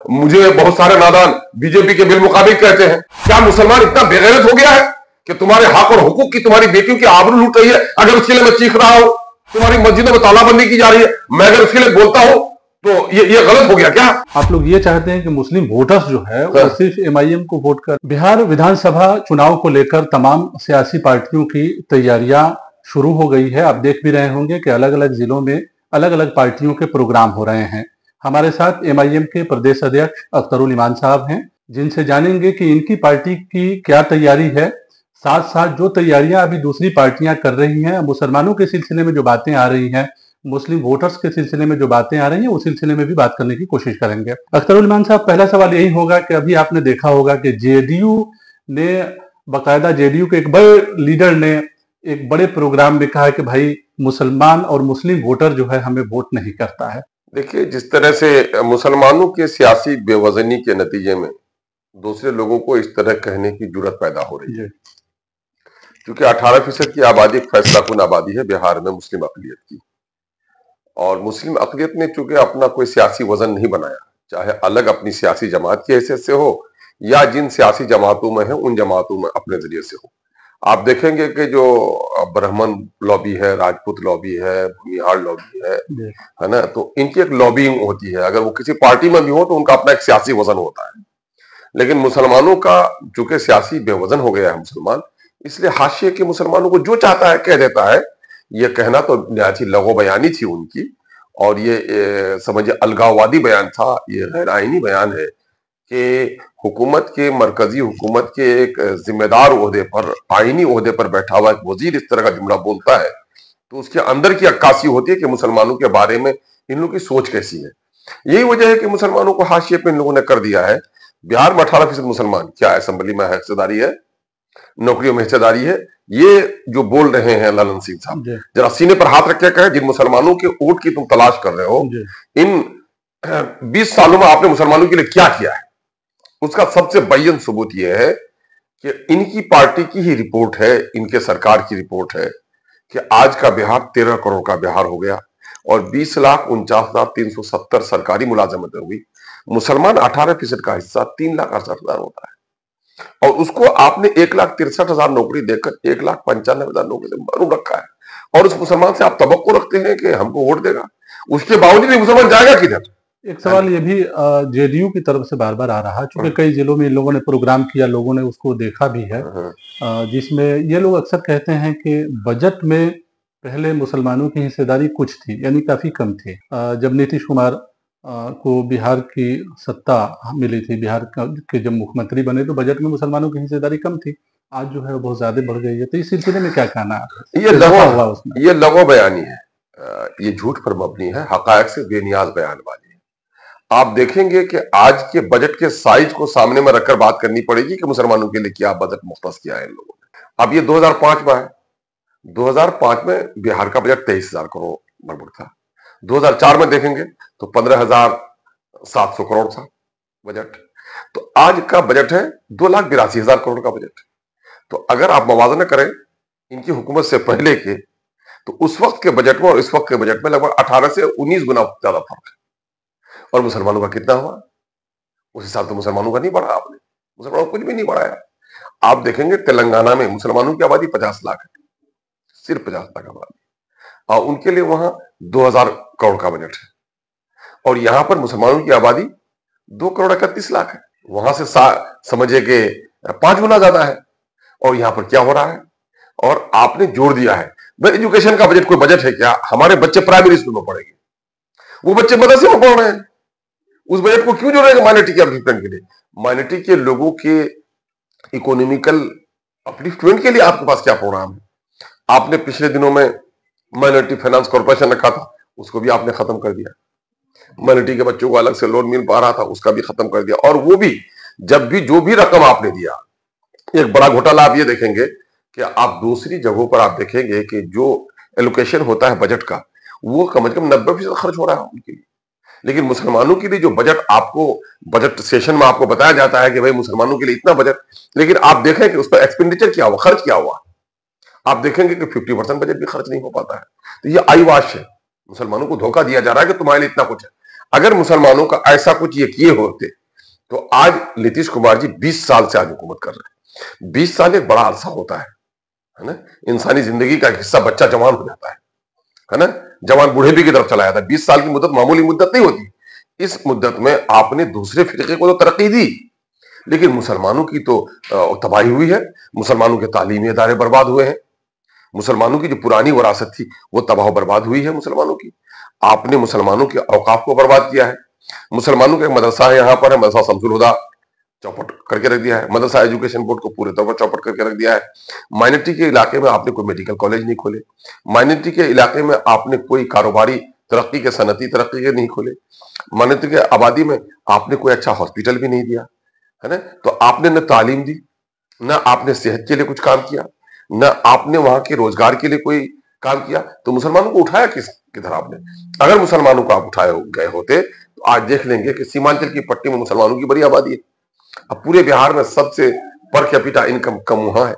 मुझे बहुत सारे नादान बीजेपी के बिल मुताबिक कहते हैं। क्या मुसलमान इतना बेगैरत हो गया है कि तुम्हारे हक और हुकूक की, तुम्हारी बेटियों की आबरू लूट रही है? अगर उसके लिए मैं चीख रहा हूं, तुम्हारी मस्जिदों में तालाबंदी की जा रही है, मैं अगर उसके लिए बोलता हूं तो ये गलत हो गया क्या? आप लोग ये चाहते हैं कि मुस्लिम वोटर्स जो है वो सिर्फ एमआईएम को वोट कर। बिहार विधानसभा चुनाव को लेकर तमाम सियासी पार्टियों की तैयारियां शुरू हो गई है। आप देख भी रहे होंगे कि अलग अलग जिलों में अलग अलग पार्टियों के प्रोग्राम हो रहे हैं। हमारे साथ एमआईएम के प्रदेश अध्यक्ष अख्तरुल इमान साहब हैं, जिनसे जानेंगे कि इनकी पार्टी की क्या तैयारी है, साथ साथ जो तैयारियां अभी दूसरी पार्टियां कर रही हैं, मुसलमानों के सिलसिले में जो बातें आ रही हैं, मुस्लिम वोटर्स के सिलसिले में जो बातें आ रही हैं, उस सिलसिले में भी बात करने की कोशिश करेंगे। अख्तरुल इमान साहब, पहला सवाल यही होगा कि अभी आपने देखा होगा कि जेडीयू ने बाकायदा, जेडीयू के एक बड़े लीडर ने एक बड़े प्रोग्राम में कहा कि भाई मुसलमान और मुस्लिम वोटर जो है हमें वोट नहीं करता है। देखिए, जिस तरह से मुसलमानों के सियासी बेवजनी के नतीजे में दूसरे लोगों को इस तरह कहने की जुर्रत पैदा हो रही है, क्योंकि 18% की आबादी एक फैसला कुन आबादी है बिहार में मुस्लिम अकलियत की, और मुस्लिम अकलियत ने चूंकि अपना कोई सियासी वजन नहीं बनाया, चाहे अलग अपनी सियासी जमात की हैसियत से हो या जिन सियासी जमातों में है उन जमातों में अपने जरिए से हो। आप देखेंगे कि जो ब्राह्मण लॉबी है, राजपूत लॉबी है, भूमिहार लॉबी है ना, तो इनकी एक लॉबिंग होती है। अगर वो किसी पार्टी में भी हो तो उनका अपना एक सियासी वजन होता है। लेकिन मुसलमानों का चूंकि सियासी बेवजन हो गया है मुसलमान, इसलिए हाशिए के मुसलमानों को जो चाहता है कह देता है। ये कहना तो निहायत ही लगो बयानी थी उनकी, और ये समझिए अलगाववादी बयान था। ये गैर आईनी बयान है कि हुकूमत के, मरकजी हुकूमत के एक जिम्मेदार ओहदे पर, आईनी ओहदे पर बैठा हुआ एक वजीर इस तरह का जुमला बोलता है तो उसके अंदर की अक्कासी होती है कि मुसलमानों के बारे में इन लोगों की सोच कैसी है। यही वजह है कि मुसलमानों को हाशिए पे इन लोगों ने कर दिया है। बिहार में 18% मुसलमान, क्या असेंबली में हिस्सेदारी है, नौकरियों में हिस्सेदारी है? ये जो बोल रहे हैं ललन सिंह साहब, जरा सीने पर हाथ रख के कहें, जिन मुसलमानों के वोट की तुम तलाश कर रहे हो, इन 20 सालों में आपने मुसलमानों के लिए क्या किया है? उसका सबसे बय्यन सबूत यह है कि इनकी पार्टी की ही रिपोर्ट है, इनके सरकार की रिपोर्ट है कि आज का बिहार 13 करोड़ का बिहार हो गया और 20,49,370 सरकारी मुलाजमतें हुई। मुसलमान 18% का हिस्सा 3,68,000 होता है, और उसको आपने 1,63,000 नौकरी देकर 1,95,000 नौकरी से महरूम रखा है, और उस मुसलमान से आप तवक्को रखते हैं कि हमको वोट देगा। उसके बावजूद भी मुसलमान जाएगा किधर? एक सवाल ये भी जेडीयू की तरफ से बार बार आ रहा है, चूंकि कई जिलों में इन लोगों ने प्रोग्राम किया, लोगों ने उसको देखा भी है, जिसमें ये लोग अक्सर कहते हैं कि बजट में पहले मुसलमानों की हिस्सेदारी कुछ थी, यानी काफी कम थी। जब नीतीश कुमार को बिहार की सत्ता मिली थी, बिहार के जब मुख्यमंत्री बने तो बजट में मुसलमानों की हिस्सेदारी कम थी, आज जो है बहुत ज्यादा बढ़ गई है। तो इस सिलसिले में क्या कहना है? ये लगो बयानी है, ये झूठ पर मबनी है, हकायक से बेनियाज बयान वाली है। आप देखेंगे कि आज के बजट के साइज को सामने में रखकर बात करनी पड़ेगी कि मुसलमानों के लिए क्या बजट मुख्तस किया है इन लोगों ने। अब ये 2005 में है, 2005 में बिहार का बजट 23,000 करोड़ बराबर था। 2004 में देखेंगे तो 15,700 करोड़ था बजट। तो आज का बजट है 2,82,000 करोड़ का बजट। तो अगर आप मवाजना करें इनकी हुकूमत से पहले के, तो उस वक्त के बजट में और इस वक्त के बजट में लगभग 18 से 19 गुना ज्यादा फर्क है। और मुसलमानों का कितना हुआ? उस हिसाब से मुसलमानों का नहीं बढ़ा आपने, मुसलमानों को कुछ भी नहीं बढ़ाया। आप देखेंगे तेलंगाना में मुसलमानों की आबादी 50 लाख है, सिर्फ 50 लाख आबादी, और उनके लिए वहां 2,000 करोड़ का बजट है, और यहां पर मुसलमानों की आबादी 2 करोड़ 31 लाख है। वहां से समझिए कि 5 गुना ज्यादा है। और यहां पर क्या हो रहा है? और आपने जोड़ दिया है भाई एजुकेशन का बजट। कोई बजट है क्या? हमारे बच्चे प्राइमरी स्कूल में पढ़ेंगे, वो बच्चे मदरसे में पढ़ रहे हैं, उस बजट को क्यों जोड़ेगा माइनॉरिटी के अपलिफ्टमेंट के लिए? माइनॉरिटी के लोगों के इकोनॉमिकल अपलिफ्टमेंट के लिए आपके पास क्या प्रोग्राम है? आपने पिछले दिनों में माइनॉरिटी फाइनेंस कॉर्पोरेशन रखा था, उसको भी आपने खत्म कर दिया। माइनॉरिटी के बच्चों को अलग से लोन मिल पा रहा था, उसका भी खत्म कर दिया। और वो भी जब भी जो भी रकम आपने दिया, एक बड़ा घोटाला आप ये देखेंगे कि आप दूसरी जगहों पर आप देखेंगे कि जो एलोकेशन होता है बजट का, वो कम से कम 90% खर्च हो रहा है उनके लिए। लेकिन मुसलमानों के लिए जो बजट आपको बजट सेशन में आपको बताया जाता है कि भाई मुसलमानों के लिए इतना बजट, लेकिन आप देखें कि उस पर एक्सपेंडिचर क्या हुआ, खर्च क्या हुआ, आप देखेंगे कि 50% बजट भी खर्च नहीं हो पाता है। तो ये आई वाश है, मुसलमानों को धोखा दिया जा रहा है कि तुम्हारे लिए इतना कुछ है। اگر مسلمانوں کا ایسا کچھ یہ کیے ہوتے تو آج نتیش کمار جی 20 سال سے آج حکومت کر رہے ہیں. 20 سال ایک بڑا عرصہ ہوتا ہے نا. انسانی زندگی کا ایک حصہ بچہ جوان ہو جاتا ہے نا, جوان بوڑھے بھی کی طرف چلا جاتا ہے. 20 سال کی مدت معمولی مدت نہیں ہوتی. اس مدت میں آپ نے دوسرے فرقے کو تو ترقی دی, لیکن مسلمانوں کی تو تباہی ہوئی ہے. مسلمانوں کے تعلیمی ادارے برباد ہوئے ہیں. مسلمانوں کی جو پرانی وراثت تھی وہ تباہ و برباد ہوئی ہے مسلمانوں کی. آپ نے مسلمانوں کے اوقاف کو برباد کیا ہے. مسلمانوں کا ایک مدرسہ ہے یہاں پر ہے, مدرسہ شمس الہدیٰ, چوپٹ کر کے رکھ دیا ہے. مدرسہ ایجوکیشن بورڈ کو پورے طور پر چوپٹ کر کے رکھ دیا ہے. مائنرٹی کے علاقے میں آپ نے کوئی میڈیکل کالج نہیں کھولے. مائنرٹی کے علاقے میں آپ نے کوئی کاروباری ترقی کے, صنعتی ترقی کے نہیں کھولے. مائنرٹی کے آبادی میں آپ نے کوئی اچھا ہاسپٹل بھی نہیں دیا ہے نا. تو آپ نے نہ تعلیم دی, نہ آپ نے صحت کے لیے کچھ کام کیا, نہ آپ نے وہاں کے روزگار کے لیے کوئی کام کیا. تو مسلمانوں کو اٹھایا کدھر آپ نے؟ اگر مسلمانوں کو آپ اٹھائے گئے ہوتے تو آج دیکھ لیں گے کہ سیمانچل کی پٹی میں مسلمانوں کی بڑی آبادی ہے. اب پورے بہار میں سب سے پر کیپیٹا انکم کم وہاں ہے.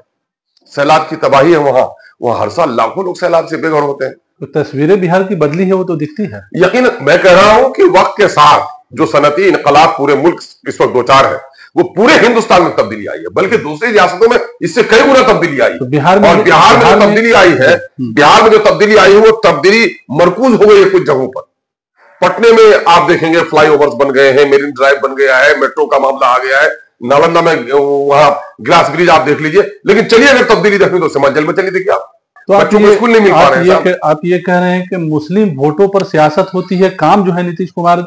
سیلاب کی تباہی ہے وہاں ہر سال لاکھوں لوگ سیلاب سے بے گھر ہوتے ہیں. تو تصویریں بہار کی بدلی ہے وہ تو دکھتی ہے. یقیناً میں کہہ رہا ہوں کہ وقت کے ساتھ جو صنعتی انقلاب پورے ملک اس وقت دوچار ہے وہ پورے ہندوستان میں تبدیلی آئی ہے, بلکہ دوسری ریاستوں میں اس سے کئی گنا تبدیلی آئی. بہار میں جو تبدیلی آئی ہے, بہار میں جو تبدیلی آئی ہے وہ تبدیلی مرکوز ہو گئی ہے کچھ جگہوں پر. پٹنے میں آپ دیکھیں گے فلائی اوورز بن گئے ہیں, میرین ڈرائیو بن گیا ہے, میٹرو کا معاملہ آ گیا ہے. نالندہ میں وہاں گلاس برج آپ دیکھ لیجئے. لیکن چلیے اگر تبدیلی دیکھیں تو سیمانچل میں چلیے دیکھیے آپ, بچوں کو اسکول نہیں مل پا رہے ہیں. آپ یہ کہہ رہے ہیں کہ مسلم ووٹوں پر سیاست ہوتی ہے, کام جو ہے نتیش کمار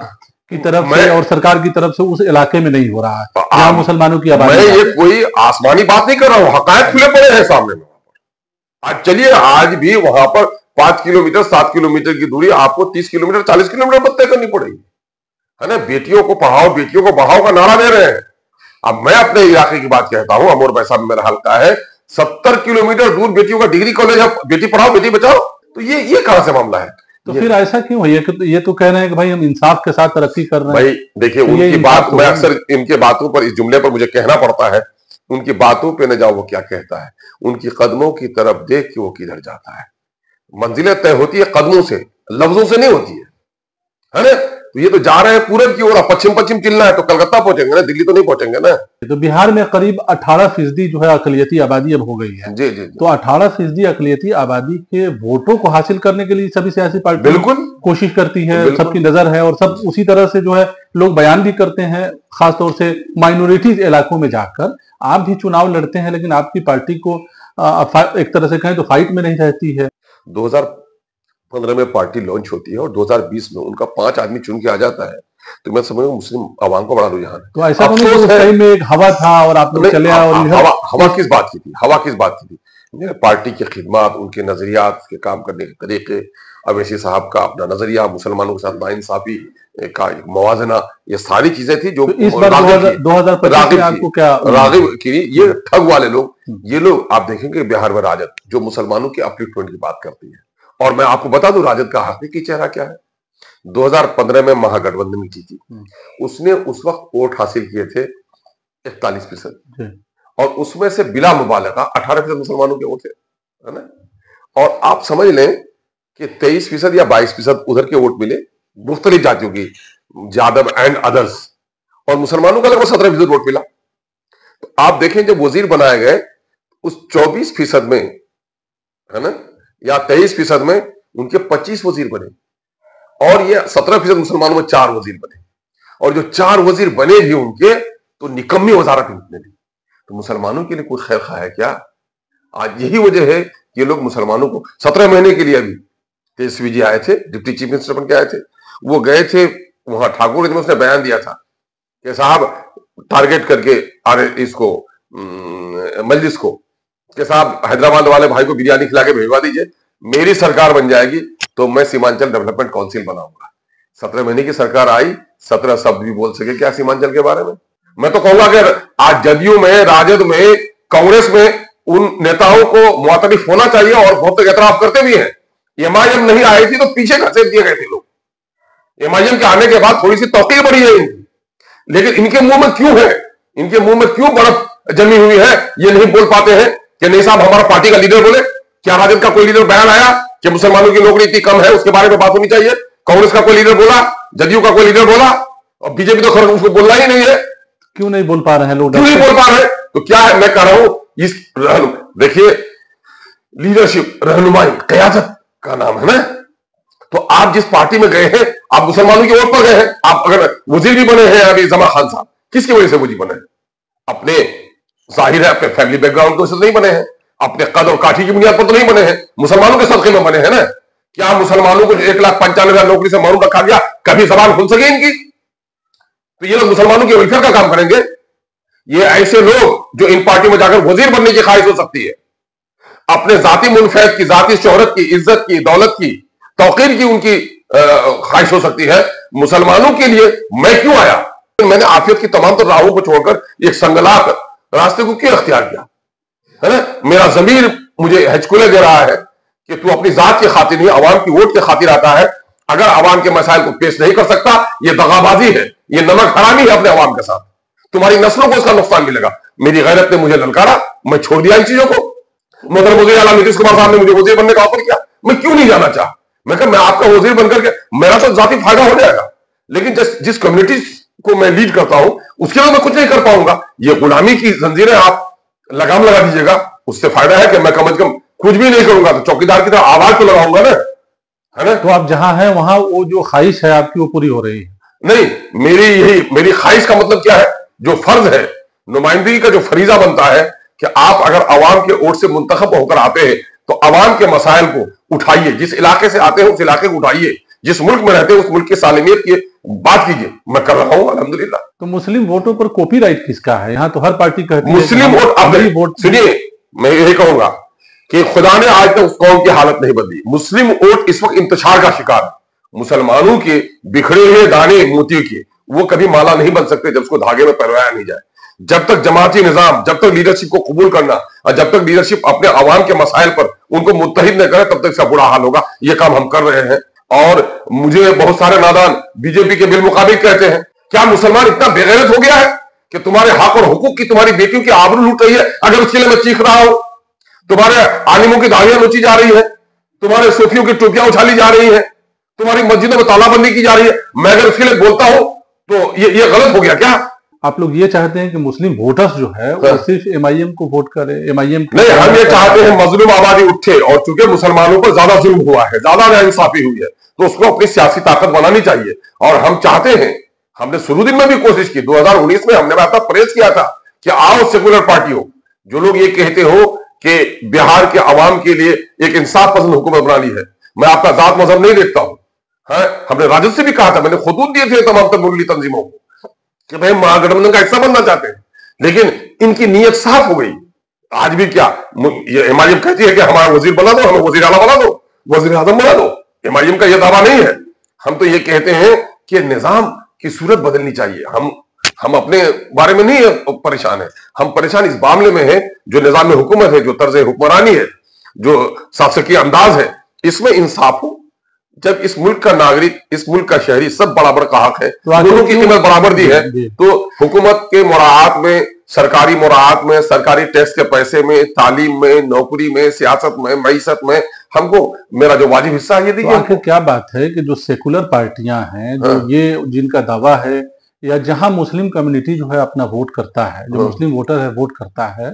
کی طرف سے اور سرکار کی طرف سے اس علاقے میں نہیں ہو رہا ہے جہاں مسلمانوں کی آبادی. میں یہ کوئی آسمانی بات نہیں کر رہا ہوں, حقائق کھلے پڑے ہیں سامنے میں. آج چلیے آج بھی وہاں پر 5 کلومیٹر 7 کلومیٹر کی دوری آپ کو 30 کلومیٹر 40 کلومیٹر پر طے کرنی پڑے گی ہے نا. بیٹیوں کو پڑھاؤ, بیٹیوں کو بڑھاؤ کا نعرہ دے رہے ہیں. اب میں اپنے علاقے کی بات کہتا ہوں, امور پیسہ میں میرا حلقہ ہے, 70 کلومیٹر دور بیٹیوں کا ڈگری کالج ہے. بیٹی پڑھاؤ بیٹی بچاؤ. تو یہ کہاں سے معاملہ ہے؟ تو پھر ایسا کیوں ہے؟ یہ تو کہہ رہے ہیں کہ بھائی ہم انصاف کے ساتھ ترقی کر رہے ہیں. بھائی دیکھیے ان کی بات, میں اکثر ان کے باتوں پر, اس جملے پر مجھے کہنا پڑتا ہے, ان کی باتوں پہ نہ جاؤ وہ کیا کہتا ہے, ان کی قدموں کی طرف دیکھ کے وہ کدھر جاتا ہے. منزلیں طے ہوتی ہے قدموں سے, لفظوں سے نہیں ہوتی ہے نا. تو یہ تو جا رہے ہیں پورب کی اور پچھم چلنا ہے تو کلکتہ پہنچیں گے نا, دلی تو نہیں پہنچیں گے نا. تو بہار میں قریب 18% جو ہے اقلیتی آبادی اب ہو گئی ہے. جی. تو 18% اقلیتی آبادی کے ووٹوں کو حاصل کرنے کے لیے سبھی سیاسی پارٹی بالکل کوشش کرتی ہے, سب کی نظر ہے اور سب اسی طرح سے جو ہے لوگ بیان بھی کرتے ہیں, خاص طور سے مائنورٹیز علاقوں میں جا کر. آپ بھی چناؤ لڑتے ہیں لیکن آپ کی پارٹی کو ایک طرح سے کہیں تو فائٹ میں نہیں رہتی ہے. 2015 میں پارٹی لانچ ہوتی ہے اور 2020 میں ان کا 5 آدمی چن کے آ جاتا ہے, تو میں سمجھ گا مسلم عوام کو بڑا رجحان ہے. تو ایسا نہیں اس ٹائم میں ایک ہوا تھا اور آپ لوگ چلے آئے. اور ہوا کس بات کی تھی؟ ہوا کس بات کی تھی؟ پارٹی کی خدمات, ان کے نظریات کے کام کرنے کے طریقے, اویسی صاحب کا اپنا نظریہ, مسلمانوں کے ساتھ ناانصافی کا موازنہ, یہ ساری چیزیں تھی جو اس بار 2025 میں آپ کو کیا راغب کی. یہ ٹھگ والے لوگ, یہ لوگ آپ دیکھیں گے بہار میں راجد جو مسلمانوں کی اپلیفٹمنٹ کی بات کرتی ہے. اور میں آپ کو بتا دوں راجد کا حقیقی چہرہ کیا ہے. 2015 میں مہا گٹھ بندھن جیتی, اس نے اس وقت ووٹ حاصل کیے تھے 41%, اور اس میں سے بلا مبالغہ 18% مسلمانوں کے ووٹ تھے ہے نا. اور آپ سمجھ لیں کہ 23% یا 22% ادھر کے ووٹ ملے مختلف جاتیوں کی, یادو اینڈ ادرس, اور مسلمانوں کا لگ بھگ 17% ووٹ ملا. تو آپ دیکھیں جب وزیر بنائے گئے اس 24% میں ہے نا یا 23% میں ان کے 25 وزیر بنے, اور یہ 17% مسلمانوں میں 4 وزیر بنے, اور جو 4 وزیر بنے بھی ان کے تو نکمی وزارت میں دی. تو مسلمانوں کے لیے کوئی خیر خواہ ہے کیا؟ آج یہی وجہ ہے کہ یہ لوگ مسلمانوں کو 17 مہینے کے لیے ابھی تیجسوی جی آئے تھے, ڈپٹی چیف منسٹر بن کے آئے تھے, وہ گئے تھے وہاں ٹھاکر میں اس نے بیان دیا تھا کہ صاحب ٹارگیٹ کر کے اس کو مجلس کو کہ صاحب حیدرآباد والے بھائی کو بریانی کھلا کے بھیجوا دیجئے, میری سرکار بن جائے گی تو میں سیمانچل ڈیولپمنٹ کونسل بناؤں گا. 17 مہینے کی سرکار آئی, 17 شبد بھی بول سکے کیا سیمانچل کے بارے میں؟ میں تو کہوں گا کہ آج جدیو میں, راجد میں, کانگریس میں ان نیتاؤں کو معترف ہونا چاہیے, اور بہت اعتراف کرتے بھی ہیں. ایم آئی ایم نہیں آئی تھی تو پیچھے گھسیٹ دیے گئے تھے لوگ. ایم آئی ایم کے آنے کے بعد تھوڑی سی توقیر بڑھی ہے ان کی, لیکن ان کے منہ میں کیوں ہے, ان کے منہ میں کیوں برف جمی ہوئی ہے, یہ نہیں بول پاتے ہیں کہ نہیں صاحب ہمارا پارٹی کا لیڈر بولے. کیا راجد کا کوئی لیڈر بیان آیا کہ مسلمانوں کی نوکری اتنی کم ہے اس کے بارے میں بات ہونی چاہیے؟ کانگریس کا کوئی لیڈر بولا जदयू का कोई लीडर बोला? और बीजेपी तो खैर उसको बोलना ही नहीं है। क्यों नहीं बोल पा रहे हैं लोग? क्यों नहीं बोल पा रहे? तो क्या है, मैं कह रहा हूं इस देखिए लीडरशिप, रहनुमाई, क़यादत का नाम है ना। तो आप जिस पार्टी में गए हैं, आप मुसलमानों की वोट पर गए हैं। आप अगर वजीर भी बने हैं अभी जमा खान साहब, किसकी वजह से वजीर बने हैं? अपने जाहिर है अपने फैमिली बैकग्राउंड की वजह से नहीं बने हैं, अपने कद और काठी की बुनियाद पर तो नहीं बने हैं, मुसलमानों के सदक़े में बने हैं ना। क्या मुसलमानों को 1,95,000 नौकरी से महरूम रखा गया? कभी जबान खुल सके इनकी? तो ये लोग मुसलमानों के वेलफेयर का काम करेंगे? ये ऐसे लोग जो इन पार्टियों में जाकर वजीर बनने की ख्वाहिश हो सकती है, अपने जाती मुनफैद की, जाती शोहरत की, इज्जत की, दौलत की, तौकीर की उनकी ख्वाहिश हो सकती है। मुसलमानों के लिए मैं क्यों आया? मैंने आफियत की तमाम तो राहों को छोड़कर एक संगलाक रास्ते को क्यों अख्तियार किया, है ना। मेरा ज़मीर मुझे हचकुले दे रहा है कि तू अपनी जात की खातिर नहीं, अवाम की वोट की खातिर आता है। अगर अवाम के मसाइल को पेश नहीं कर सकता, ये दगाबाजी है, ये नमक हरामी है अपने अवाम के साथ। तुम्हारी नस्लों को इसका नुकसान मिलेगा। मेरी गैरत ने मुझे ललकारा, मैं छोड़ दिया इन चीजों को। मोहतरम वज़ीर आला नीतीश कुमार साहब ने मुझे वजीर बनने का ऑफर किया, मैं क्यों नहीं जाना चाहा। मैं कहा मैं आपका वजीर बनकर के मेरा तो जाती फायदा हो जाएगा, लेकिन जिस कम्युनिटी को मैं लीड करता हूं उसके लिए मैं कुछ नहीं कर पाऊंगा। ये गुलामी की जंजीरें आप लगाम लगा दीजिएगा, उससे फायदा है कि मैं कम से कम कुछ भी नहीं करूंगा तो चौकीदार की तरह आवाज तो लगाऊंगा ना, है ना। तो आप जहां हैं वहां वो जो ख्वाहिश है आपकी वो पूरी हो रही है? नहीं, मेरी ख्वाहिश का मतलब क्या है? जो फर्ज है, नुमाइंदगी का जो फरीजा बनता है कि आप अगर अवाम के वोट से मुंतखब होकर आते हैं तो अवाम के मसाइल को उठाइए, जिस इलाके से आते हैं उस इलाके को उठाइए, जिस मुल्क में रहते हैं उस मुल्क की सालिमियत की बात कीजिए। मैं कर रहा हूं अल्हम्दुलिल्लाह। तो मुस्लिम वोटों पर कॉपीराइट किसका है? यहाँ तो हर पार्टी कहती है मुस्लिम वोट। सुनिए, मैं यही कहूंगा कि खुदा ने आज तक उस कौम की हालत नहीं बदली। मुस्लिम वोट इस वक्त इंतशार का शिकार है। मुसलमानों के बिखरे हुए दाने मोती के वो कभी माला नहीं बन सकते जब उसको धागे में पहनाया नहीं जाए। जब तक जमाती निजाम, जब तक लीडरशिप को कबूल करना और जब तक लीडरशिप अपने अवाम के मसाइल पर उनको मुत्तहिद न करे, तब तक इसका बुरा हाल होगा। ये काम हम कर रहे हैं। और मुझे बहुत सारे नादान बीजेपी के बिल मुकाबिल कहते हैं, क्या मुसलमान इतना बेगैरत हो गया है कि तुम्हारे हक और हुकूक की, तुम्हारी बेटियों की आबरू लूट रही है? अगर उसके लिए मैं चीख रहा हूं, तुम्हारे आलिमों की दाढ़ियां नोची जा रही है, तुम्हारे सूफियों की टोपियां उछाली जा रही है, तुम्हारी मस्जिदों में तालाबंदी की जा रही है, मैं अगर उसके लिए बोलता हूं तो ये गलत हो गया क्या? आप लोग ये चाहते हैं कि मुस्लिम वोटर्स जो है वो सिर्फ एमआईएम को वोट करे? एमआईएम नहीं, हम ये चाहते हैं मजलूम आबादी उठे, और चूंकि मुसलमानों पर ज्यादा जुल्म हुआ है, ज्यादा नाइंसाफी हुई है, तो उसको अपनी सियासी ताकत बनानी चाहिए। और हम चाहते हैं, हमने शुरू दिन में भी कोशिश की, 2019 में हमने आपका प्रेस किया था कि आओ सेकुलर पार्टियों, जो लोग ये कहते हो कि बिहार के अवाम के लिए एक इंसाफ पसंद हुकूमत बनानी है, मैं आपका जात मजहब नहीं देखता हूं। हमने राजद से भी कहा था, मैंने खुतूत दिए थे तमाम तमुल्ली तंजीमों को कि भाई महागठबंधन का हिस्सा बनना चाहते हैं, लेकिन इनकी नीयत साफ हो गई। आज भी क्या ये एमआईएम कहती है कि हमारा वजीर बना दो, हमें वजीर आला बना दो, वजीर आजम बना दो। एमआईएम का यह दावा नहीं है। हम तो ये कहते हैं कि निजाम की सूरत बदलनी चाहिए। हम अपने बारे में नहीं परेशान है, हम परेशान इस मामले में है जो निजाम में हुकूमत है, जो तर्ज हुक्मरानी है, जो शासकीय अंदाज है, इसमें इंसाफ हो। जब इस मुल्क का नागरिक, इस मुल्क का शहरी सब बराबर का हक है, दोनों की कीमत बराबर दी है, तो हुकूमत के मुराआत में, सरकारी मुराआत में, सरकारी टैक्स के पैसे में, तालीम में, नौकरी में, सियासत में, मईसत में हमको मेरा जो वाजिब हिस्सा है ये दीजिए। आखिर क्या बात है कि जो सेकुलर पार्टियां हैं, जो ये जिनका दावा है, या जहां मुस्लिम कम्युनिटी जो है अपना वोट करता है, जो मुस्लिम वोटर है वोट करता है,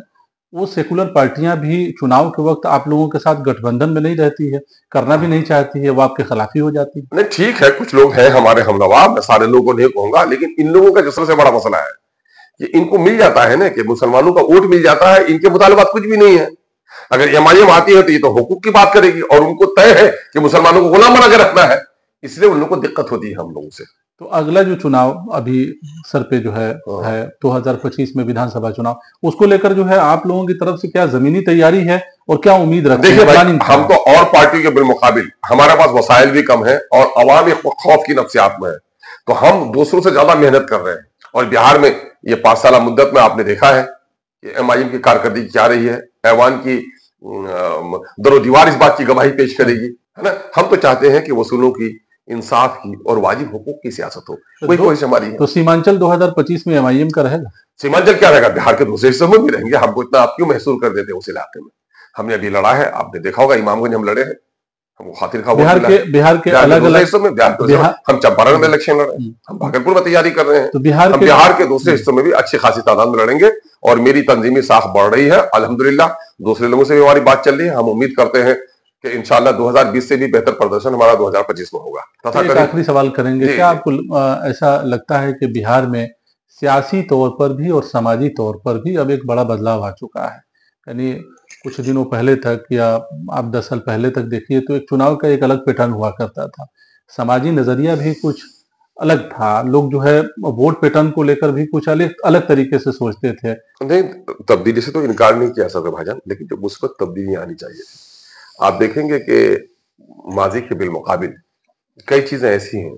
वो सेकुलर पार्टियां भी चुनाव के वक्त आप लोगों के साथ गठबंधन में नहीं रहती है, करना भी नहीं चाहती है, वो आपके खिलाफ ही हो जाती है। नहीं, ठीक है, कुछ लोग हैं हमारे हमनवा, मैं सारे लोगों को नहीं कहूंगा, लेकिन इन लोगों का जो सबसे बड़ा मसला है कि इनको मिल जाता है ना, कि मुसलमानों का वोट मिल जाता है, इनके मुतालिबात कुछ भी नहीं है। अगर एमआईएम आती है तो ये तो हुकूक की बात करेगी, और उनको तय है कि मुसलमानों को गुलाम बना के रखना है, इसलिए उन लोगों को दिक्कत होती है हम लोगों से। तो अगला जो चुनाव अभी सर पे जो है 2025 में विधानसभा चुनाव, उसको लेकर जो है आप लोगों की तरफ से क्या जमीनी तैयारी है और क्या उम्मीद रखते हैं? देखिए भाई, हम तो और पार्टियों के बिलमुकाबिल हमारे पास वसाइल भी कम है और अवाम एक खौफ की नफ्सियात में है, तो हम दूसरों से ज्यादा मेहनत कर रहे हैं। और बिहार में ये 5 साल मुद्दत में आपने देखा है कि एमआईएम की कारकर्दगी क्या रही है। ऐवान की दरो दीवार इस बात की गवाही पेश करेगी, है ना। हम तो चाहते हैं कि वसूलों की, इंसाफ की और वाजिब हुकूक की सियासत हो, कोई कोशिश हमारी है। तो सीमांचल 2025 में एमआईएम का रहेगा? सीमांचल क्या रहेगा, बिहार के दूसरे हिस्सों में भी रहेंगे। हमको इतना आप क्यों महसूस कर देते हैं उस इलाके में? हमने अभी लड़ा है, आपने देखा होगा इमामगंज हम लड़े हैं, हमको खातिर खा वोट बिहार मिला के है। बिहार के बिहार के अलग दूसरे अलग हिस्सों में, बिहार के दूसरे बिहार हम चंपारण में इलेक्शन लड़ रहे हैं, हम भागलपुर में तैयारी कर रहे हैं, तो बिहार हम के बिहार के दूसरे हिस्सों में भी अच्छी खासी तादाद में लड़ेंगे। और मेरी तंजीमी साख बढ़ रही है अल्हम्दुलिल्लाह। दूसरे लोगों से भी हमारी बात चल रही है। हम उम्मीद करते हैं कि इंशाल्लाह 2020 से भी बेहतर प्रदर्शन हमारा 2025 में होगा। तथा एक आखिरी सवाल करेंगे, जी, क्या जी। आपको ऐसा लगता है कि बिहार में सियासी तौर पर भी और समाजी तौर पर भी अब एक बड़ा बदलाव आ चुका है? यानी कुछ दिनों पहले तक, या आप 10 साल पहले तक देखिए, तो एक चुनाव का एक अलग पैटर्न हुआ करता था, समाजी नजरिया भी कुछ अलग था, लोग जो है वोट पैटर्न को लेकर भी कुछ अलग अलग तरीके से सोचते थे। नहीं, तब्दीली से तो इनकार नहीं किया सकते भाईजान, लेकिन जो मुस्बत तब्दीलियां आनी चाहिए। आप देखेंगे कि माजी के बिलमुकाबिल कई चीजें ऐसी हैं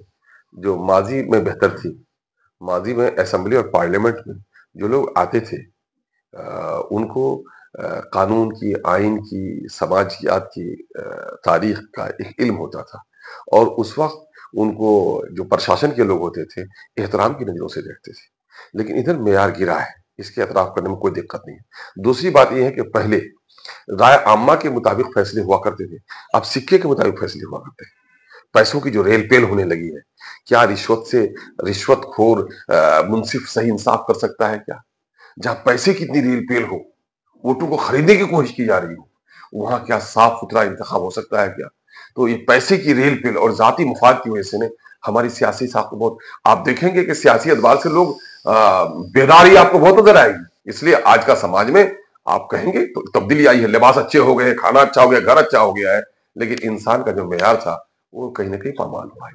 जो माजी में बेहतर थी। माजी में असेंबली और पार्लियामेंट में जो लोग आते थे उनको कानून की, आइन की, समाजियात की, तारीख का एक इल्म होता था। और उस वक्त उनको जो प्रशासन के लोग होते थे एहतराम की नजरों से देखते थे। लेकिन इधर मेयार गिरा है, इसके एतराफ करने में कोई दिक्कत नहीं है। दूसरी बात यह है कि पहले राय आम्मा के मुताबिक फैसले हुआ करते थे, अब सिक्के के मुताबिक फैसले हुआ करते हैं। पैसों की जो रेल पेल होने लगी है, क्या रिश्वतखोर मुंसिफ सही इंसाफ कर सकता है क्या? जहां पैसे की इतनी रेल पेल हो, वोटों को खरीदने की कोशिश की जा रही हो, वहां क्या साफ सुथरा इंतखाब हो सकता है क्या? तो ये पैसे की रेल पेल और जाती मुफाद की वजह से ने हमारी सियासी साख को बहुत, आप देखेंगे कि सियासी अदवार से लोग बेदारी आपको बहुत नजर आएगी। इसलिए आज का समाज में आप कहेंगे तो तब्दीली आई है, लिबास अच्छे हो गए, खाना अच्छा हो गया, घर अच्छा हो गया है, लेकिन इंसान का जो मेयार था वो कहीं ना कहीं पामाल हुआ है।